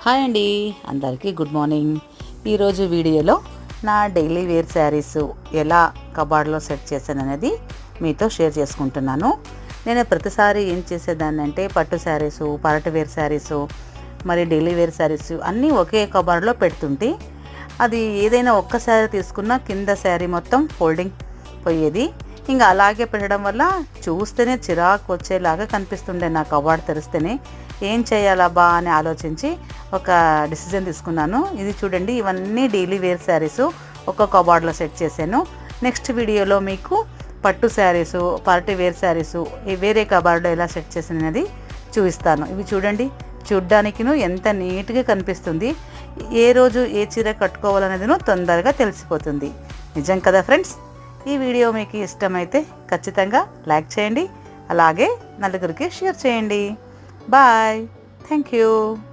Hi అండి, అందరికీ good morning. ఈరోజు వీడియోలో నా డైలీ వేర్ శారీస్ ఎలా కబార్డ్లో సెట్ చేశాను అనేది మీతో షేర్ చేసుకుంటున్నాను. నేను ప్రతిసారి ఏం చేసేదాన్ని అంటే పట్టు శారీసు, పరటి వేర్ శారీసు, మరి డైలీ వేర్ శారీస్ అన్నీ ఒకే కబార్డ్లో పెడుతుంటే అది ఏదైనా ఒక్క శారీ తీసుకున్నా కింద శారీ మొత్తం ఫోల్డింగ్ పోయేది. ఇంకా అలాగే పెట్టడం వల్ల చూస్తేనే చిరాకు వచ్చేలాగా కనిపిస్తుండే. నా కబార్డ్ తెరిస్తేనే ఏం చేయాలబ్బా అని ఆలోచించి ఒక డిసిజన్ తీసుకున్నాను. ఇది చూడండి, ఇవన్నీ డైలీ వేర్ శారీస్ ఒక కబార్డ్లో సెట్ చేశాను. నెక్స్ట్ వీడియోలో మీకు పట్టు శారీసు, పార్టీ వేర్ శారీసు వేరే కబార్డ్లో ఎలా సెట్ చేసినది చూపిస్తాను. ఇవి చూడండి, చూడ్డానికిను ఎంత నీట్గా కనిపిస్తుంది. ఏ రోజు ఏ చీర కట్టుకోవాలనేది తొందరగా తెలిసిపోతుంది. నిజం కదా ఫ్రెండ్స్? ఈ వీడియో మీకు ఇష్టమైతే ఖచ్చితంగా లైక్ చేయండి, అలాగే నలుగురికి షేర్ చేయండి. Bye, thank you.